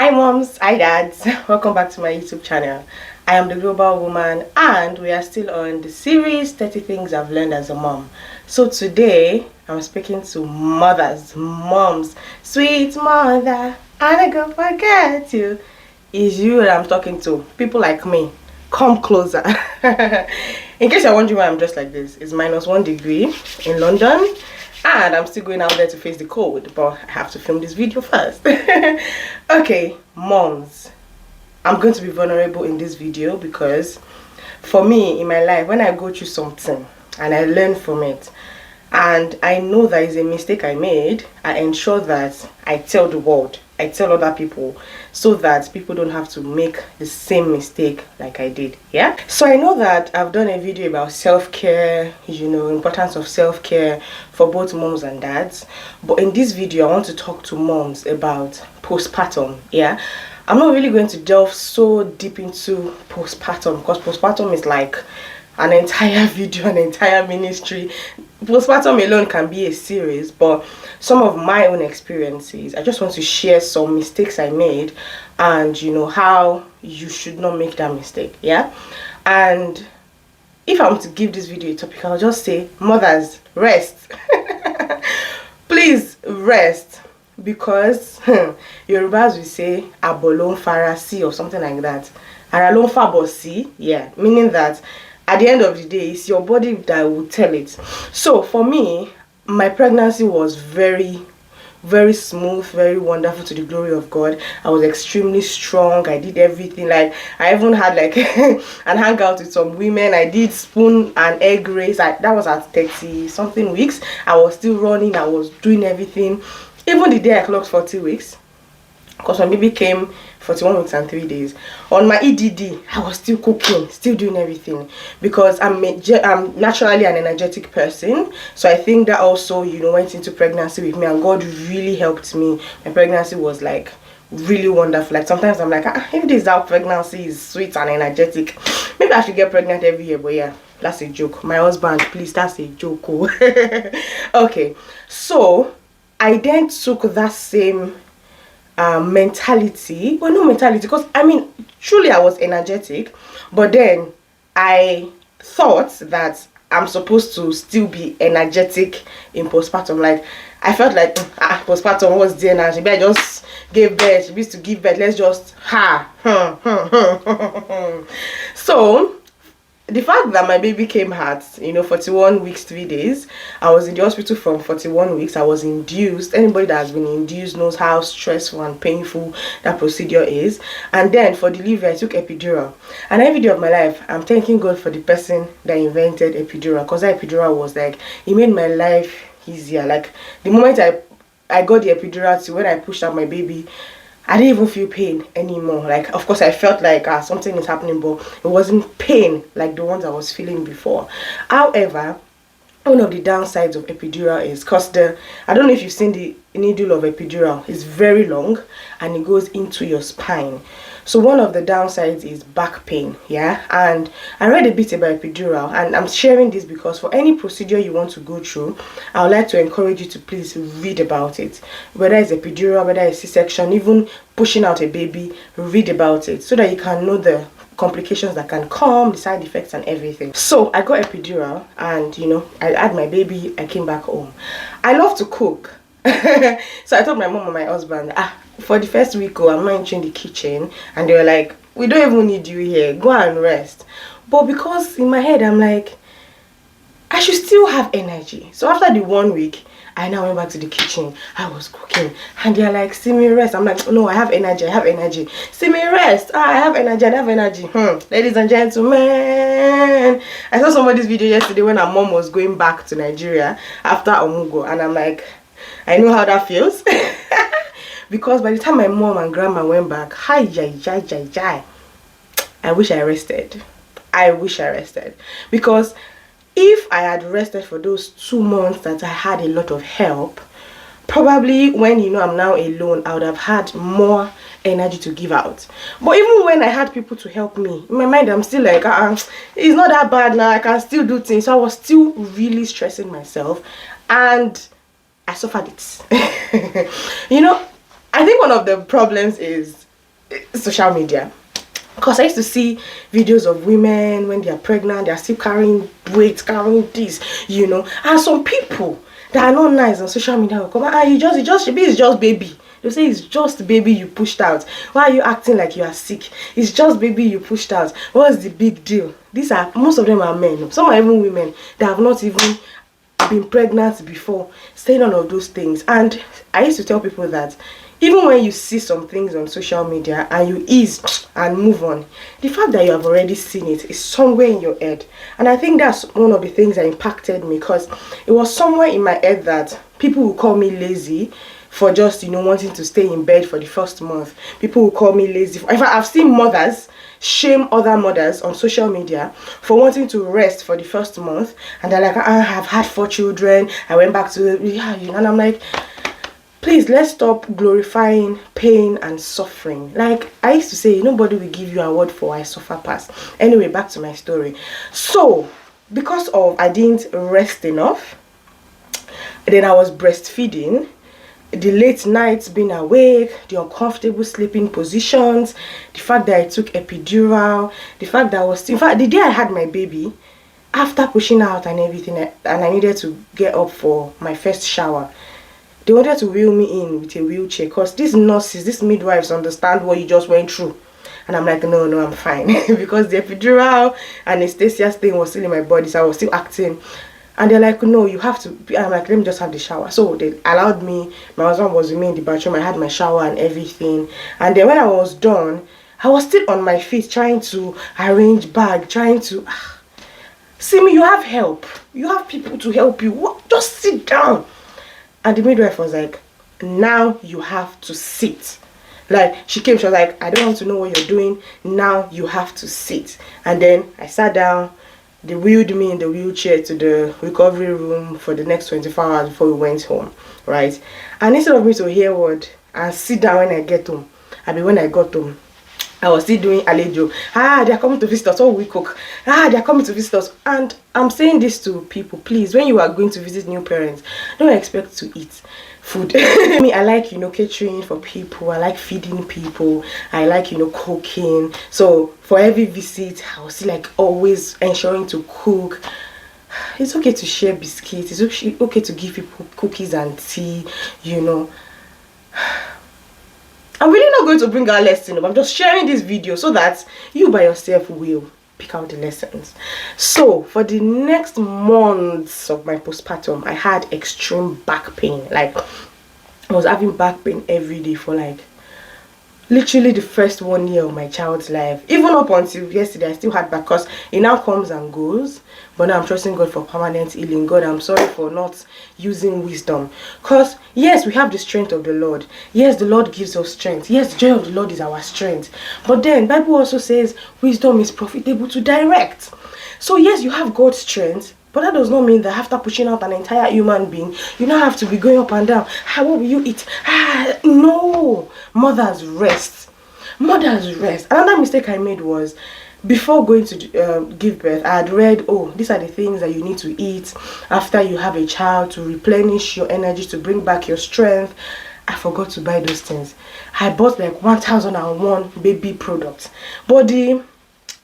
Hi moms, hi dads, welcome back to my YouTube channel. I am the Global Woman and we are still on the series 30 Things I've Learned as a Mom. So today I'm speaking to moms. Sweet mother, I ain't gonna forget you. Is you that I'm talking to. People like me, come closer. In case you're wondering why I'm dressed like this, it's -1 degree in London. And I'm still going out there to face the cold, but I have to film this video first. Okay, moms, I'm going to be vulnerable in this video because for me in my life, when I go through something and I learn from it and I know that is a mistake I made, I ensure that I tell the world, I tell other people, so that people don't have to make the same mistake like I did. Yeah, so I know that I've done a video about self-care, importance of self-care for both moms and dads, but in this video I want to talk to moms about postpartum. Yeah, I'm not really going to delve so deep into postpartum because postpartum is like an entire video, an entire ministry. Postpartum alone can be a series, but some of my own experiences, I just want to share some mistakes I made and how you should not make that mistake. Yeah, and if I'm to give this video a topic, I'll just say mothers, rest. Please rest, because Yorubas will say abolon farasi or something like that. Aralon fabosi, yeah, meaning that at the end of the day, it's your body that will tell it. So for me, my pregnancy was very smooth, very wonderful, to the glory of God. I was extremely strong. I did everything. Like, I even had like an hangout with some women. I did spoon and egg race. That was at 30 something weeks. I was still running. I was doing everything. Even the day I clocked 40 weeks, because my baby came 41 weeks and 3 days. On my EDD, I was still cooking, still doing everything, because I'm naturally an energetic person. So I think that also, went into pregnancy with me, and God really helped me. My pregnancy was like really wonderful. Like, sometimes I'm like, if this how pregnancy is sweet and energetic, maybe I should get pregnant every year. But yeah, that's a joke. My husband, please, that's a joke. Oh. Okay, so I then took that same mentality, well, no mentality, because I mean, truly I was energetic, but then I thought that I'm supposed to still be energetic in postpartum. Like, I felt like postpartum was the energy. Maybe I just gave birth, she used to give birth, let's just so the fact that my baby came hard, 41 weeks 3 days, I was in the hospital from 41 weeks. I was induced. Anybody that has been induced knows how stressful and painful that procedure is. And then for delivery, I took epidural. And every day of my life, I'm thanking God for the person that invented epidural, because that epidural was like, it made my life easier. Like, the moment I got the epidural to when I pushed out my baby, I didn't even feel pain anymore. Like, of course I felt like something is happening, but it wasn't pain like the ones I was feeling before. However, one of the downsides of epidural is, because I don't know if you've seen the needle of epidural, it's very long and it goes into your spine. So one of the downsides is back pain. Yeah, and I read a bit about epidural, and I'm sharing this because for any procedure you want to go through, I would like to encourage you to please read about it. Whether it's epidural, whether it's C-section, even pushing out a baby, read about it so that you can know the complications that can come, the side effects and everything. So I got epidural, and I had my baby, I came back home. I love to cook. So I told my mom and my husband, for the first week, I'm not entering the kitchen, and they were like, we don't even need you here, go and rest. But because in my head I'm like, I should still have energy. So after the 1 week, I now went back to the kitchen. I was cooking, and they're like, see me rest. I'm like, no, I have energy, I have energy. See me rest. I have energy, I have energy. Ladies and gentlemen, I saw somebody's video yesterday when her mom was going back to Nigeria after Omugo, and I'm like, I know how that feels. Because by the time my mom and grandma went back, I wish I rested. I wish I rested. Because if I had rested for those 2 months that I had a lot of help, probably when I'm now alone, I would have had more energy to give out. But even when I had people to help me, in my mind I'm still like, it's not that bad now, I can still do things. So I was still really stressing myself, and I suffered it. I think one of the problems is social media. Because I used to see videos of women when they are pregnant, they are still carrying weight, carrying this, you know. And some people that are not nice on social media will come, it's just baby. They say it's just baby you pushed out. Why are you acting like you are sick? It's just baby you pushed out. What's the big deal? Most of them are men. Some are even women that have not even been pregnant before, saying all of those things. And I used to tell people that even when you see some things on social media and you ease and move on, the fact that you have already seen it is somewhere in your head. And I think that's one of the things that impacted me, because it was somewhere in my head that people will call me lazy for just, you know, wanting to stay in bed for the first month. People will call me lazy. In fact, I've seen mothers shame other mothers on social media for wanting to rest for the first month, and they're like, I have had 4 children, I went back to, yeah, you know. And I'm like, please, let's stop glorifying pain and suffering. Like I used to say, nobody will give you a word for I suffer past. Anyway, back to my story. So because of I didn't rest enough, then I was breastfeeding, the late nights being awake, the uncomfortable sleeping positions, the fact that I took epidural, the fact that I was still, in fact, the day I had my baby, after pushing out and everything, and I needed to get up for my first shower, they wanted to wheel me in with a wheelchair, because these nurses, these midwives understand what you just went through. And I'm like, no, I'm fine. Because the epidural anesthesia thing was still in my body, so I was still acting. And they're like, no, you have to. I'm like, let me just have the shower. So they allowed me. My husband was with me in the bathroom. I had my shower and everything. And then when I was done, I was still on my feet trying to arrange bag, trying to... See me, you have help. You have people to help you. What? Just sit down. And the midwife was like, now you have to sit. Like, she came, she was like, I don't want to know what you're doing. Now you have to sit. And then I sat down. They wheeled me in the wheelchair to the recovery room for the next 24 hours before we went home, right? And instead of me to hear word and sit down when I get home, when I got home, I was still doing alejo. They're coming to visit us. What we cook? They're coming to visit us. And I'm saying this to people, please, when you are going to visit new parents, don't expect to eat food. Me, I like, you know, catering for people. I like feeding people. I like, you know, cooking. So for every visit, I was still like always ensuring to cook. It's okay to share biscuits. It's okay to give people cookies and tea, you know. I'm really not going to bring our lesson up. I'm just sharing this video so that you by yourself will pick out the lessons. So for the next months of my postpartum, I had extreme back pain. Like, I was having back pain every day for like literally the first 1 year of my child's life. Even up until yesterday, I still had back, because it now comes and goes. But now I'm trusting God for permanent healing. God, I'm sorry for not using wisdom. Because yes, we have the strength of the Lord. Yes, the Lord gives us strength. Yes, the joy of the Lord is our strength. But then Bible also says wisdom is profitable to direct. So yes, you have God's strength, but that does not mean that after pushing out an entire human being, you now have to be going up and down. What will you eat? No. Mothers rest. Mothers rest. Another mistake I made was, before going to give birth, I had read, oh, these are the things that you need to eat after you have a child to replenish your energy, to bring back your strength. I forgot to buy those things. I bought like 1001 baby products. But the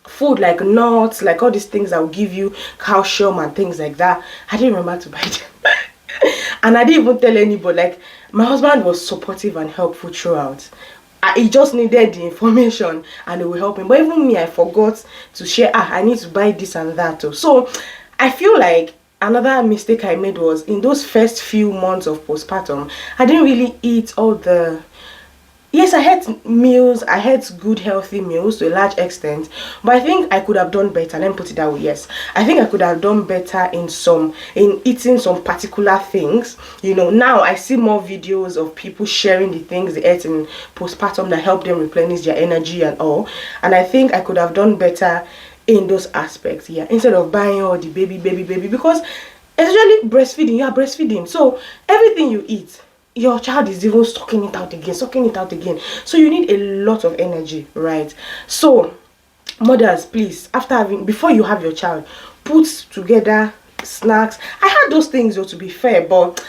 food like nuts, like all these things that will give you calcium and things like that, I didn't remember to buy them. And I didn't even tell anybody. Like, my husband was supportive and helpful throughout. He just needed the information and it will help him. But even me, I forgot to share, I need to buy this and that too. So I feel like another mistake I made was, in those first few months of postpartum, I didn't really eat all the... Yes, I had meals, I had good healthy meals to a large extent, but I think I could have done better. Let me put it that way. Yes, I think I could have done better in eating some particular things. You know, now I see more videos of people sharing the things they ate in postpartum that help them replenish their energy and all, and I think I could have done better in those aspects. Yeah, instead of buying all the baby, because especially breastfeeding, you are breastfeeding, so everything you eat, your child is even sucking it out again, so you need a lot of energy, right? So mothers, please, before you have your child, put together snacks. I had those things though, to be fair, but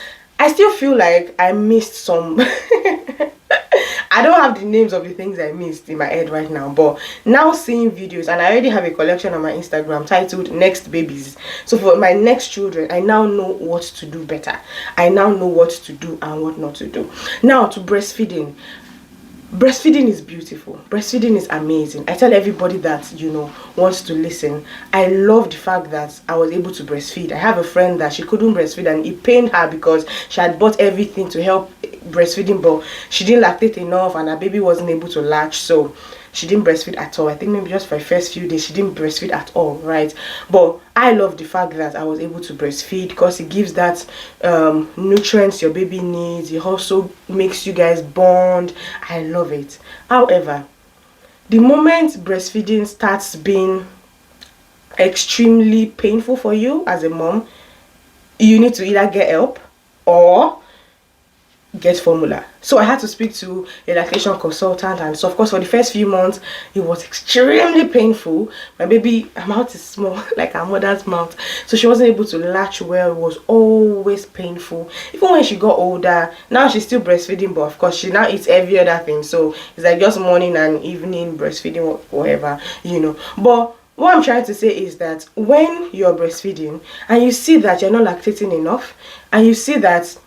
I still feel like I missed some. I don't have the names of the things I missed in my head right now, but now seeing videos, and I already have a collection on my Instagram titled Next Babies. So for my next children, I now know what to do better. I now know what to do and what not to do. Now to breastfeeding. Breastfeeding is beautiful. Breastfeeding is amazing. I tell everybody that, you know, wants to listen. I love the fact that I was able to breastfeed. I have a friend that she couldn't breastfeed, and it pained her because she had bought everything to help breastfeeding, but she didn't lactate enough and her baby wasn't able to latch, so she didn't breastfeed at all. I think maybe just for the first few days she didn't breastfeed at all, right? But I love the fact that I was able to breastfeed because it gives that nutrients your baby needs. It also makes you guys bond. I love it. However, the moment breastfeeding starts being extremely painful for you as a mom, you need to either get help or get formula. So I had to speak to a lactation consultant, and so of course for the first few months it was extremely painful. My baby, her mouth is small like her mother's mouth, so she wasn't able to latch well. It was always painful. Even when she got older, now she's still breastfeeding, but of course she now eats every other thing, so it's like just morning and evening breastfeeding, whatever, you know. But what I'm trying to say is that when you're breastfeeding and you see that you're not lactating enough, and you see that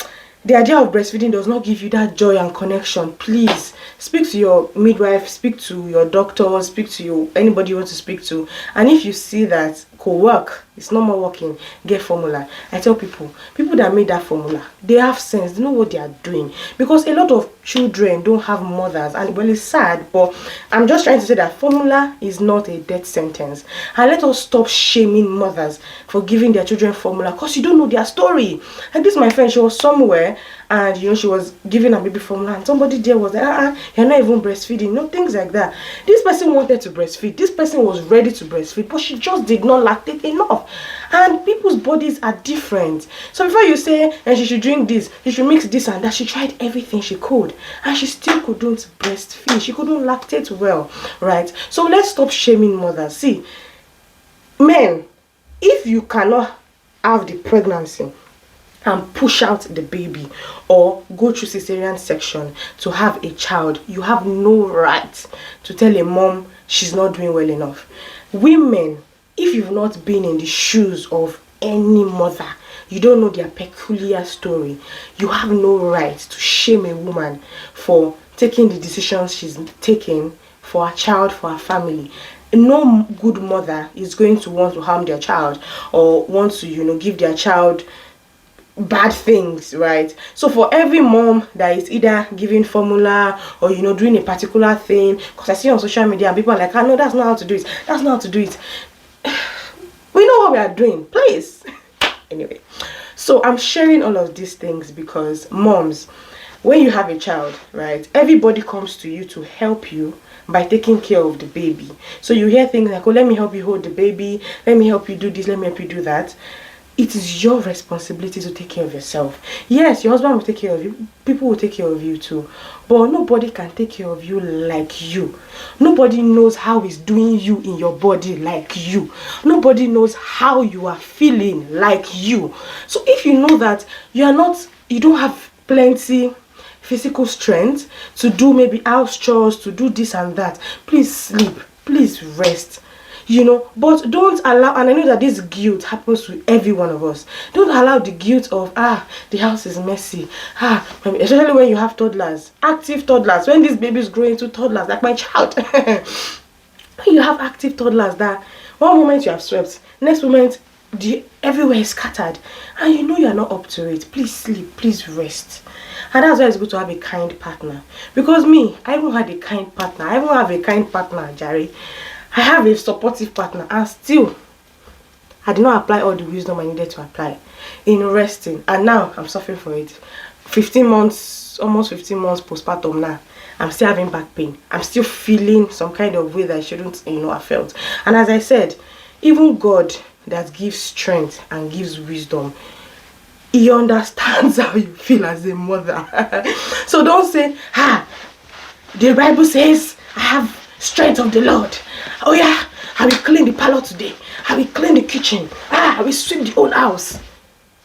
the idea of breastfeeding does not give you that joy and connection, please speak to your midwife, speak to your doctor, speak to anybody you want to speak to. And if you see that could work, it's not more working, get formula. I tell people that made that formula, they have sense, they know what they are doing, because a lot of children don't have mothers, and well, it's sad, but I'm just trying to say that formula is not a death sentence. And let us stop shaming mothers for giving their children formula, because you don't know their story. Like this, my friend, she was somewhere and you know she was giving her baby formula, and somebody there was like, you're not even breastfeeding, no, things like that. This person wanted to breastfeed, this person was ready to breastfeed, but she just did not lactate enough. And people's bodies are different. So before you say, and she should drink this, she should mix this and that, she tried everything she could and she still couldn't breastfeed, she couldn't lactate well, right? So let's stop shaming mothers. See, men, if you cannot have the pregnancy and push out the baby or go through cesarean section to have a child, you have no right to tell a mom she's not doing well enough. Women, if you've not been in the shoes of any mother, you don't know their peculiar story, you have no right to shame a woman for taking the decisions she's taking for her child, for her family. No good mother is going to want to harm their child or want to, you know, give their child bad things, right? So for every mom that is either giving formula or, you know, doing a particular thing, because I see on social media and people are like, no, that's not how to do it, that's not how to do it. We know what we are doing, please. Anyway, so I'm sharing all of these things because moms, when you have a child, right, everybody comes to you to help you by taking care of the baby. So you hear things like, oh, let me help you hold the baby, let me help you do this, let me help you do that. It is your responsibility to take care of yourself. Yes, your husband will take care of you, people will take care of you too, but nobody can take care of you like you. Nobody knows how it's doing you in your body like you. Nobody knows how you are feeling like you. So if you know that you don't have plenty physical strength to do maybe house chores, to do this and that, please sleep, please rest, you know. But don't allow, and I know that this guilt happens to every one of us, don't allow the guilt of the house is messy, especially when you have toddlers, active toddlers, when these babies grow into toddlers like my child. When you have active toddlers that one moment you have swept, next moment everywhere is scattered, and you know you are not up to it, please sleep, please rest. And that's why it's good to have a kind partner. Because me, I even had a kind partner. I even have a kind partner, Jerry. I have a supportive partner, and still I did not apply all the wisdom I needed to apply in resting, and now I'm suffering for it. 15 months, almost 15 months postpartum now, I'm still having back pain. I'm still feeling some kind of way that I shouldn't, have felt. And as I said, even God that gives strength and gives wisdom, He understands how you feel as a mother. So don't say, the Bible says I have strength of the Lord. Oh yeah, I will clean the parlor today, I will clean the kitchen, I will sweep the whole house.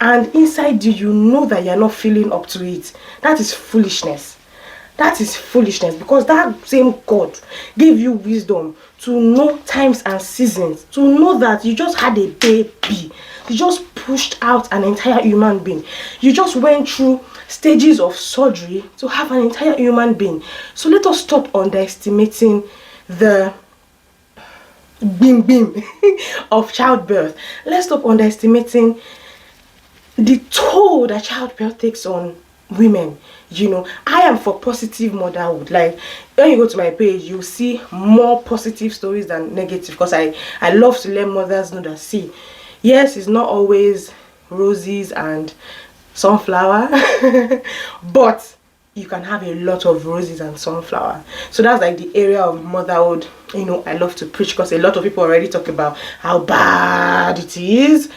and inside you, you know that you're not feeling up to it. That is foolishness. That is foolishness, because that same God gave you wisdom to know times and seasons, to know that you just had a baby. You just pushed out an entire human being. You just went through stages of surgery to have an entire human being. So let us stop underestimating the bim bim of childbirth. Let's stop underestimating the toll that childbirth takes on women. I am for positive motherhood. Like, when you go to my page, you see more positive stories than negative, because I love to let mothers know that, see, yes, it's not always roses and sunflower but you can have a lot of roses and sunflower. So that's like the area of motherhood I love to preach, because a lot of people already talk about how bad it is,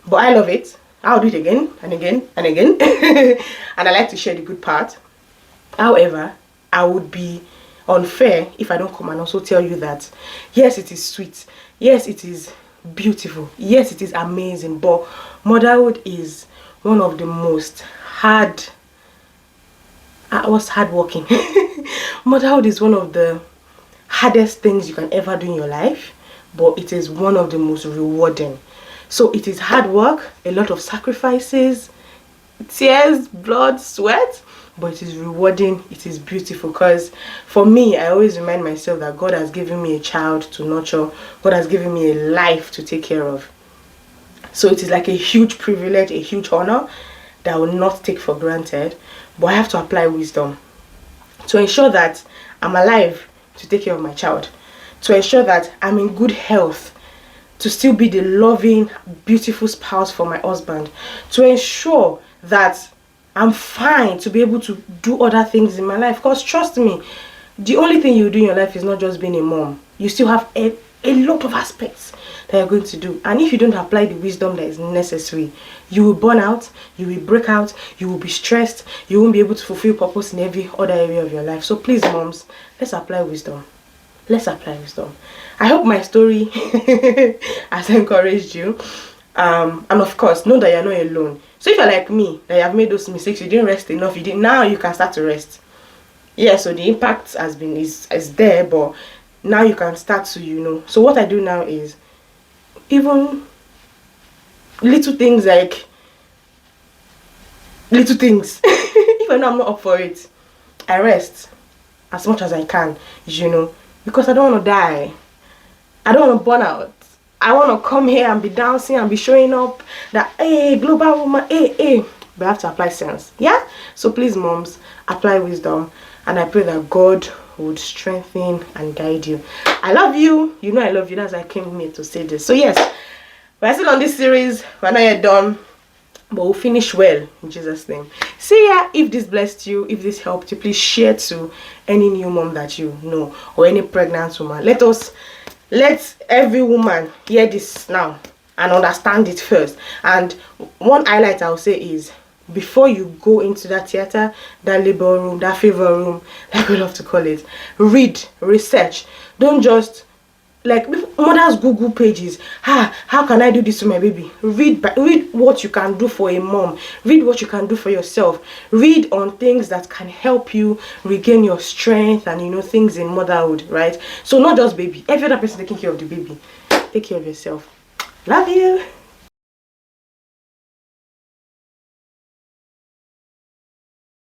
but I love it. I'll do it again and again and again and I like to share the good part. However, I would be unfair if I don't come and also tell you that yes, it is sweet, yes, it is beautiful, yes, it is amazing, but motherhood is one of the most hardworking motherhood is one of the hardest things you can ever do in your life, but it is one of the most rewarding. So it is hard work, a lot of sacrifices, tears, blood, sweat, but it is rewarding, it is beautiful. Because for me, I always remind myself that God has given me a child to nurture, God has given me a life to take care of. So it is like a huge privilege, a huge honor that I will not take for granted, but I have to apply wisdom to ensure that I'm alive to take care of my child, to ensure that I'm in good health, to still be the loving, beautiful spouse for my husband, to ensure that I'm fine to be able to do other things in my life. Because trust me, the only thing you do in your life is not just being a mom. You still have a lot of aspects that you're going to do, and if you don't apply the wisdom that is necessary, you will burn out, you will break out, you will be stressed, you won't be able to fulfill purpose in every other area of your life. So please, moms, let's apply wisdom. Let's apply wisdom. I hope my story has encouraged you, and of course, know that you're not alone. So if you're like me, that you have made those mistakes, you didn't rest enough, now you can start to rest. Yeah, so the impact has been is there, but now you can start to So what I do now is, even little things, like little things if I know I'm not up for it, I rest as much as I can, because I don't want to die. I don't want to burn out. I want to come here and be dancing and be showing up that, hey, global woman, hey. But I have to apply sense. Yeah? So please, moms, apply wisdom. And I pray that God would strengthen and guide you. I love you. You know I love you. That's why I came here to say this. So yes, we're still on this series. We're not yet done, but we'll finish well in Jesus' name. See ya. If this blessed you, if this helped you, please share to any new mom that you know, or any pregnant woman. Let every woman hear this now and understand it first. And one highlight I'll say is, before you go into that theater, that labor room, that favor room, like we love to call it, read, research. Don't just, like, mothers Google pages. How can I do this to my baby? Read what you can do for a mom. Read what you can do for yourself. Read on things that can help you regain your strength and things in motherhood, right? So not just baby, every other person taking care of the baby. Take care of yourself. Love you.